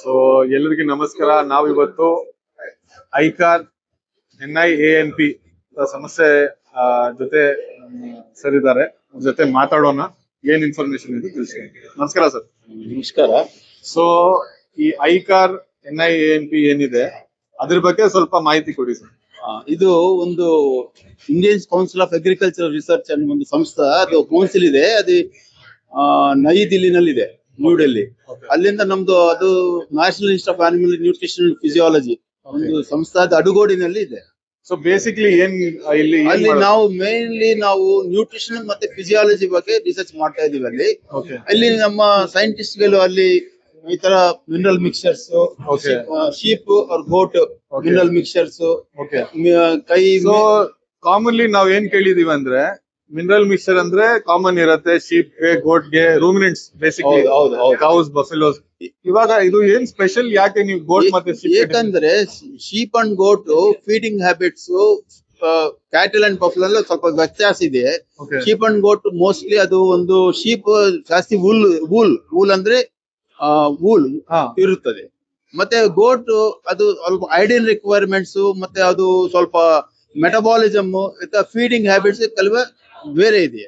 So ಎಲ್ಲರಿಗೂ ನಮಸ್ಕಾರ. ನಾವಿವತ್ತು ಐಕಾರ್ NIANP ಸಂಸ್ಥೆ ಜೊತೆ ಸರ್ ಇದ್ದಾರೆ, ಜೊತೆ ಮಾತಾಡೋಣ. ಏನ್ ಇನ್ಫಾರ್ಮೇಶನ್ ಇದೆ ತಿಳಿಸಿ. ನಮಸ್ಕಾರ ಸರ್. ನಮಸ್ಕಾರ. ಸೊ ಈ ಐಕಾರ್ NIANP ಏನಿದೆ ಅದ್ರ ಬಗ್ಗೆ ಸ್ವಲ್ಪ ಮಾಹಿತಿ ಕೊಡಿ ಸರ್. ಇದು ಒಂದು Indian Council of Agriculture Research ಅನ್ನೋ ಒಂದು ಸಂಸ್ಥೆ, ಅದು ಕೌನ್ಸಿಲ್ ಇದೆ. ಅದು ನೈ ದಿಲ್ಲಿನಲ್ಲಿದೆ, ನ್ಯೂ ಡೆಲ್ಲಿ. ಅಲ್ಲಿಂದ ನಮ್ದು ಅದು national institute of animal nutrition physiology ಒಂದು ಸಂಸ್ಥೆ, ಅದು ಅಡುಗೋಡಿನಲ್ಲಿ ಇದೆ. ಸೊ ಬೇಸಿಕ್ಲಿ ಅಲ್ಲಿ ನಾವು ಮೇನ್ಲಿ ನ್ಯೂಟ್ರಿಷನ್ ಮತ್ತೆ ಫಿಸಿಯಾಲಜಿ ಬಗ್ಗೆ ರಿಸರ್ಚ್ ಮಾಡ್ತಾ ಇದೀವಿ. ಅಲ್ಲಿ ನಮ್ಮ ಸೈಂಟಿಸ್ಟ್ ಗಳು ಅಲ್ಲಿ ಈ ತರ ಮಿನರಲ್ ಮಿಕ್ಸ್ಚರ್ಸ್, ಶೀಪ್ ಆರ್ ಗೋಟ್ ಮಿನರಲ್ ಮಿಕ್ಸ್ಚರ್ಸ್, ಕೈ. ಕಾಮನ್ಲಿ ನಾವ್ ಏನ್ ಕೇಳಿದೀವಿ ಅಂದ್ರೆ ಮಿನರಲ್ ಮಿಕ್ಸ್ಚರ್ ಅಂದ್ರೆ ಕಾಮನ್ ಇರತ್ತೆ ಶೀಪ್ ಗೆ, ಗೋಟ್ ಗೆ, ರೂಮಿನೆಂಟ್ಸ್ ಬೇಸಿಕ್ಲಿ ಕೌಸ್, ಬಫೆಲೋಸ್. ಇವಾಗ ಇದು ಏನ್ ಸ್ಪೆಷಲ್, ಯಾಕೆ ನೀವು ಗೋಟ್ ಮತ್ತೆ ಶೀಪ್? ಯಾಕಂದ್ರೆ sheep and goat feeding habits cattle and buffalo ಎಲ್ಲ ಸ್ವಲ್ಪ ವ್ಯತ್ಯಾಸ ಇದೆ. ಶೀಪ್ ಅಂಡ್ ಗೋಟ್ ಮೋಸ್ಟ್ಲಿ ಅದು ಒಂದು ಶೀಪ್ ಜಾಸ್ತಿ ವೂಲ್ ಅಂದ್ರೆ ವೂಲ್ ಇರುತ್ತದೆ. ಮತ್ತೆ ಗೋಟ್ ಅದು ಸ್ವಲ್ಪ ಐಡಿಯಲ್ ರಿಕ್ವೈರ್ಮೆಂಟ್ಸ್ ಮತ್ತೆ ಅದು ಸ್ವಲ್ಪ ಮೆಟಬಾಲಿಸಮ್ ಫೀಡಿಂಗ್ ಹ್ಯಾಬಿಟ್ಸ್ ಕೆಲವೇ ಬೇರೆ ಇದೆ.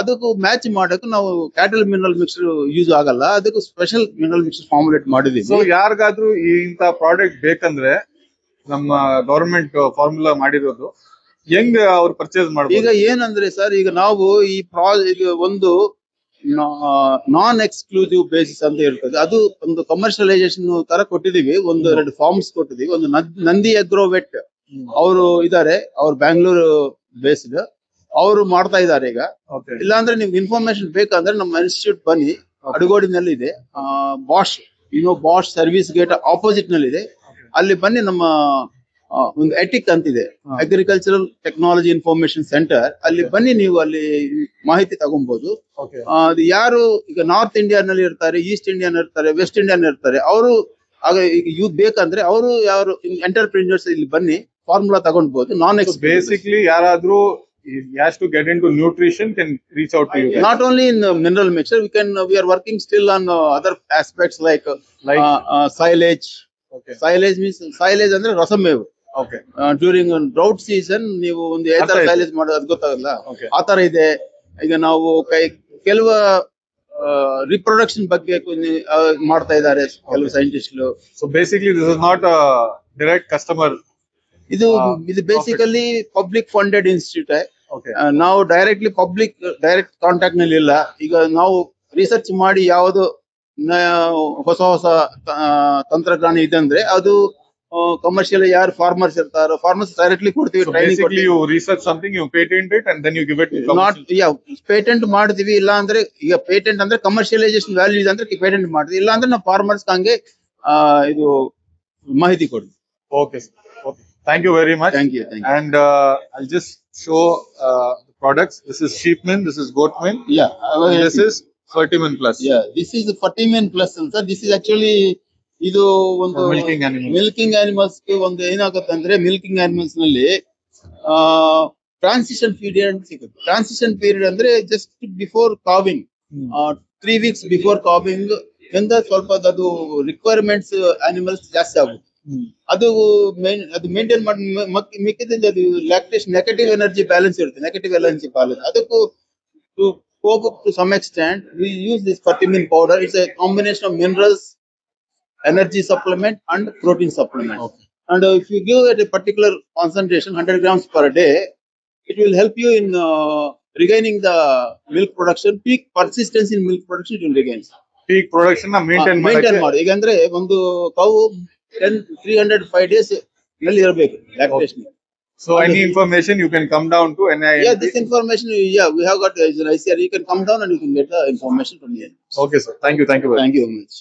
ಅದಕ್ಕೂ ಮ್ಯಾಚ್ ಮಾಡಕ್ಕೆ ನಾವು ಕ್ಯಾಟಲ್ ಮಿನರಲ್ ಮಿಕ್ಸರ್ ಯೂಸ್ ಆಗಲ್ಲ, ಅದಕ್ಕೂ ಸ್ಪೆಷಲ್ ಮಿನರಲ್ ಮಿಕ್ಸರ್ ಫಾರ್ಮುಲೇಟ್ ಮಾಡಿದೀವಿ. ಸೊ ಯಾರಿಗಾದ್ರೂ ಇಂತ ಪ್ರಾಡಕ್ಟ್ ಬೇಕಂದ್ರೆ ನಮ್ಮ ಗವರ್ಮೆಂಟ್ ಫಾರ್ಮುಲಾ ಮಾಡಿರೋದು ಹೆಂಗ್ ಅವ್ರು ಪರ್ಚೇಸ್ ಮಾಡ್ಬೋದು? ಈಗ ಏನಂದ್ರೆ ಸರ್, ಈಗ ನಾವು ಈ ಒಂದು ನಾನ್ ಎಕ್ಸ್ಕ್ಲೂಸಿವ್ ಬೇಸಿಸ್ ಅಂತ ಇರ್ತದೆ. ಅದು ಒಂದು ಕಮರ್ಷಿಯಲೈಸೇಷನ್ ತರ ಕೊಟ್ಟಿದೀವಿ. ಒಂದು 2 ಫಾರ್ಮ್ಸ್ ಕೊಟ್ಟಿದೀವಿ. ಒಂದು ನಂದಿ ಅಗ್ರೋವೆಟ್ ಅವರು ಇದಾರೆ, ಅವ್ರು ಬ್ಯಾಂಗ್ಳೂರು ಬೇಸ್ಡ್, ಅವರು ಮಾಡ್ತಾ ಇದಾರೆ ಈಗ. ಇಲ್ಲಾಂದ್ರೆ ನಿಮ್ಗೆ ಇನ್ಫಾರ್ಮೇಶನ್ ಬೇಕಂದ್ರೆ ನಮ್ಮ ಇನ್ಸ್ಟಿಟ್ಯೂಟ್ ಬನ್ನಿ, ಅಡುಗೋಡಿನಲ್ಲಿ ಇದೆ. ಬಾಷ್ ಸರ್ವಿಸ್ ಗೇಟ್ ಆಪೋಸಿಟ್ ನಲ್ಲಿ ಇದೆ. ಅಲ್ಲಿ ಬನ್ನಿ. ನಮ್ಮ ಒಂದು ಎಟಿಕ್ ಅಂತಿದೆ, ಅಗ್ರಿಕಲ್ಚರಲ್ ಟೆಕ್ನಾಲಜಿ ಇನ್ಫಾರ್ಮೇಶನ್ ಸೆಂಟರ್. ಅಲ್ಲಿ ಬನ್ನಿ, ನೀವು ಅಲ್ಲಿ ಮಾಹಿತಿ ತಗೊಬಹುದು. ಅದು ಯಾರು ಈಗ ನಾರ್ತ್ ಇಂಡಿಯಾನಲ್ಲಿ ಇರ್ತಾರೆ, ಈಸ್ಟ್ ಇಂಡಿಯನ್ ಇರ್ತಾರೆ, ವೆಸ್ಟ್ ಇಂಡಿಯನ್ ಇರ್ತಾರೆ, ಅವರು ಆಗ ಯೂತ್ ಬೇಕಂದ್ರೆ ಅವರು ಯಾರು ಎಂಟರ್ಪ್ರಿನ್ಯೂರ್ಸ್ ಇಲ್ಲಿ ಬನ್ನಿ, ಫಾರ್ಮುಲಾ ತಗೊಂಡ್ಬೋದು. ಬೇಸಿಕ್ಲಿ ಯಾರಾದ್ರೂ has to get into nutrition can reach out to you guys. Not only in mineral mixture, we are working still on other aspects like silage. Silage ಅಂದ್ರೆ ರಸಮೇವು. ಡ್ಯೂರಿಂಗ್ ಡ್ರೌಟ್ ಸೀಸನ್ ನೀವು ಒಂದು ತರ silage ಮಾಡೋದು ಅದು ಗೊತ್ತಾಗಲ್ಲ, ಆ ತರ ಇದೆ. ಈಗ ನಾವು ಕೆಲವು ರಿಪ್ರೊಡಕ್ಷನ್ ಬಗ್ಗೆ ಮಾಡ್ತಾ ಇದ್ದಾರೆ ಕೆಲವು ಸೈಂಟಿಸ್ಟ್ಗಳು. So basically this is not a direct customer. ಇದು ಬೇಸಿಕಲಿ ಪಬ್ಲಿಕ್ ಫಂಡೆಡ್ ಇನ್ಸ್ಟಿಟ್ಯೂಟ್. ನಾವು ಡೈರೆಕ್ಟ್ ಕಾಂಟ್ಯಾಕ್ಟ್ ನಲ್ಲಿ ಇಲ್ಲ. ಈಗ ನಾವು ರಿಸರ್ಚ್ ಮಾಡಿ ಯಾವುದು ಹೊಸ ತಂತ್ರಜ್ಞಾನ ಇದೆ ಅಂದ್ರೆ ಅದು ಕಮರ್ಷಿಯಲ್ ಯಾರು ಫಾರ್ಮರ್ಸ್ ಇರ್ತಾರೋ ಫಾರ್ಮರ್ಸ್ ಡೈರೆಕ್ಟ್ಲಿ ಕೊಡ್ತೀವಿ. ಪೇಟೆಂಟ್ ಮಾಡ್ತೀವಿ. ಇಲ್ಲ ಅಂದ್ರೆ ಈಗ ಪೇಟೆಂಟ್ ಅಂದ್ರೆ ಕಮರ್ಷಿಯಲೈಸೇಷನ್ ವ್ಯಾಲ್ಯೂ ಇದೆ ಅಂದ್ರೆ ಪೇಟೆಂಟ್ ಮಾಡ್ತೀವಿ. ಇಲ್ಲ ಅಂದ್ರೆ ನಾವು ಫಾರ್ಮರ್ಸ್ ಹಂಗೆ ಇದು ಮಾಹಿತಿ ಕೊಡ್ತೀವಿ. Okay, thank you very much. Thank you. And I'll just show the products. This is Sheepmin, this is Goatmin. This is Fertimin Plus. This is Fertimin Plus. Sir, this is actually ಇದು ಒಂದು milking animals ಒಂದು ಏನಾಗುತ್ತೆ ಅಂದ್ರೆ, milking animals ನಲ್ಲಿ transition period ಸಿಗುತ್ತೆ. Transition period ಅಂದ್ರೆ just before ಕಾವಿಂಗ್, 3 weeks before ಕಾವಿಂಗ್ ಇಂದ ಸ್ವಲ್ಪ ಅದು ರಿಕ್ವೈರ್ಮೆಂಟ್ಸ್ ಅನಿಮಲ್ಸ್ ಜಾಸ್ತಿ ಆಗುತ್ತೆ. ಅದು ಮೇಂಟೈನ್ ಮಾಡಿ ಮಿಕ್ಕಿದ್ರೆ ಅದು ಲ್ಯಾಕ್ಟೇಷನ್ ನೆಗೆಟಿವ್ ಎನರ್ಜಿ ಬ್ಯಾಲೆನ್ಸ್ ಇರುತ್ತೆ. ನೆಗೆಟಿವ್ ಎನರ್ಜಿ ಬ್ಯಾಲೆನ್ಸ್ ಅದಕ್ಕೂ to cope up to some extent we use this Fertimin powder. It's a combination of minerals, energy supplement and protein supplement. And if you give at a particular concentration 100 grams per day, it will help you in regaining the milk production. Peak persistence in milk production it will regain. Peak production na maintain ಮಾಡಿ. ಈಗ ಅಂದ್ರೆ ಒಂದು cow 305 days ನಲ್ಲಿ ಇರಬೇಕು lactation. So any information you can come down to NIANP. This information we have got ICR. You can come down and you can get the information from here. Okay sir, thank you very much.